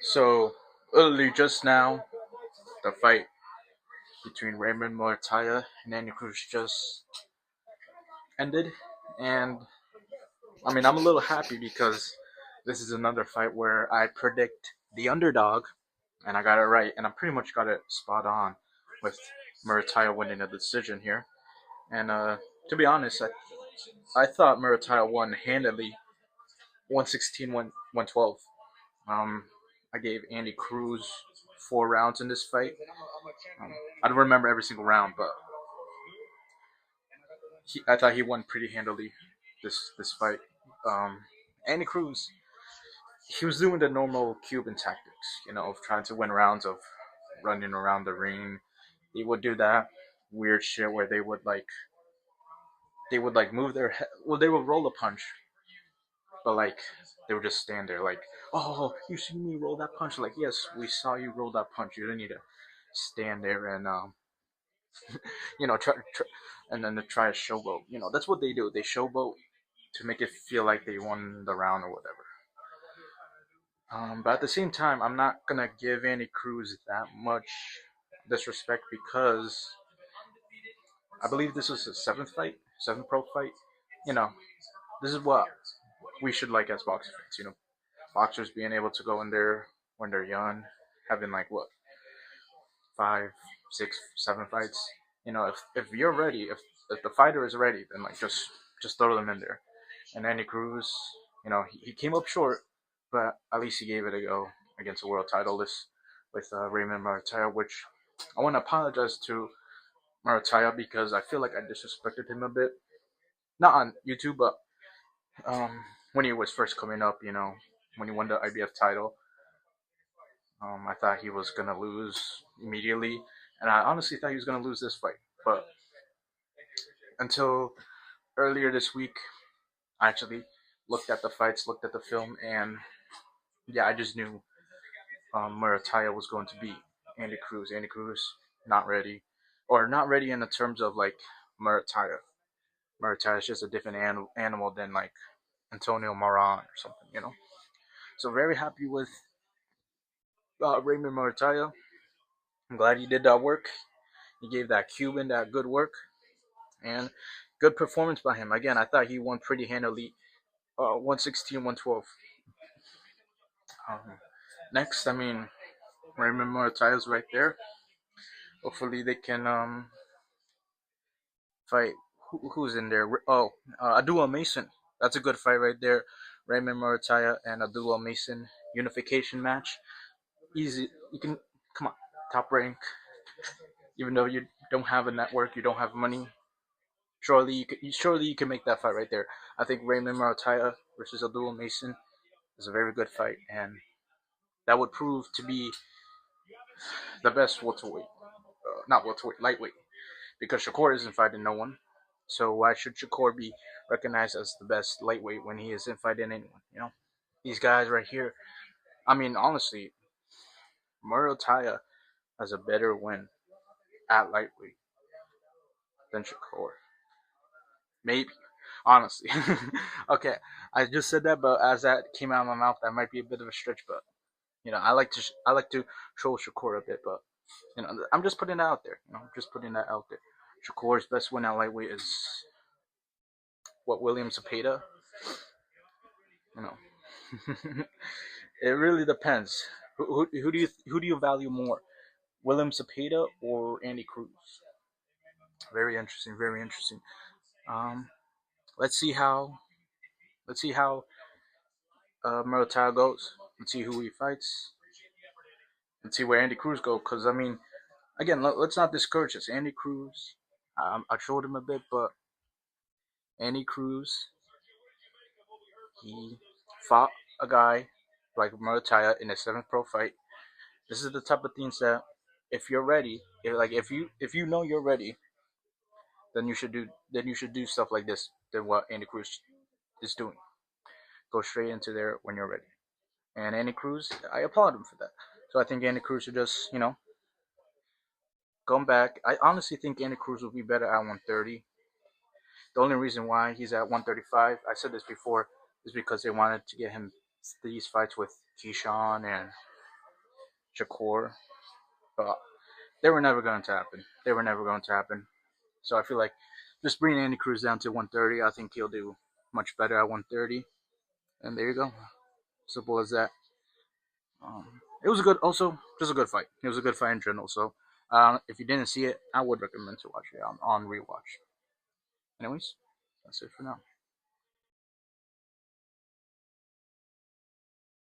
So, early just now, the fight between Raymond Muratalla and Andy Cruz just ended. And, I mean, I'm a little happy because this is another fight where I predict the underdog, and I got it right. And I pretty much got it spot on with Muratalla winning a decision here. And to be honest, I thought Muratalla won handily 116, 112. I gave Andy Cruz 4 rounds in this fight. Um, I don't remember every single round, but I thought he won pretty handily this fight. Um, Andy Cruz, he was doing the normal Cuban tactics, of trying to win rounds, of running around the ring. He would do that weird shit where they would move their head. Well, they would roll a punch, but they would just stand there like, oh, you see me roll that punch? Like, yes, we saw you roll that punch. You didn't need to stand there and try and then to try to showboat. That's what they do. They showboat to make it feel like they won the round or whatever. But at the same time, I'm not gonna give Andy Cruz that much disrespect because I believe this was his seventh fight, seventh pro fight. You know, this is what we should like as boxing fans. Boxers being able to go in there when they're young, having like what 5, 6, 7 fights. If you're ready, if the fighter is ready, then just throw them in there. And Andy Cruz, he came up short, but at least he gave it a go against a world titleist with Raymond Muratalla, which I want to apologize to Muratalla because I feel like I disrespected him a bit. Not on YouTube, but when he was first coming up, when he won the IBF title, I thought he was gonna lose immediately, and I honestly thought he was gonna lose this fight. But until earlier this week, I actually looked at the fights, looked at the film, and yeah, I just knew Muratalla was going to beat Andy Cruz. Andy Cruz not ready, or not ready in the terms of like Muratalla. Muratalla is just a different animal than like Antonio Moran or something. So very happy with Raymond Muratalla. I'm glad he did that work. He gave that Cuban that good work and good performance by him. Again, I thought he won pretty handily. 116, 112. Next, I mean, Raymond Muratalla right there. Hopefully they can fight. Who's in there? Oh, Abdullah Mason. That's a good fight right there. Raymond Muratalla and Abdullah Mason unification match. Easy. You can come on, top rank. Even though you don't have a network, you don't have money. Surely you can make that fight right there. I think Raymond Muratalla versus Abdullah Mason is a very good fight, and that would prove to be the best welterweight, not welterweight, lightweight, because Shakur isn't fighting no one. So why should Shakur be recognized as the best lightweight when he isn't fighting anyone? These guys right here. I mean, honestly, Muratalla has a better win at lightweight than Shakur. Maybe, honestly. Okay, I just said that, but as that came out of my mouth, that might be a bit of a stretch. But I like to troll Shakur a bit, but I'm just putting that out there. Just putting that out there. Shakur's best win at lightweight is what William Zepeda. You know, it really depends. Who do you value more, William Zepeda or Andy Cruz? Very interesting. Very interesting. Um, let's see how Muratalla goes. Let's see who he fights. Let's see where Andy Cruz goes. Because I mean, again, let's not discourage this. Andy Cruz. I showed him a bit, but Andy Cruz, he fought a guy like Muratalla in a seventh pro fight. This is the type of things that, if you're ready, if you know you're ready, then you should do stuff like this. Than what Andy Cruz is doing. Go straight into there when you're ready. And Andy Cruz, I applaud him for that. So I think Andy Cruz should just come back. I honestly think Andy Cruz will be better at 130. The only reason why he's at 135, I said this before, is because they wanted to get him these fights with Keyshawn and Shakur, but they were never going to happen. They were never going to happen. So I feel like just bringing Andy Cruz down to 130, I think he'll do much better at 130. And there you go. Simple as that. It was a good, also just a good fight. It was a good fight in general. So if you didn't see it, I would recommend to watch it on rewatch. Anyways, that's it for now.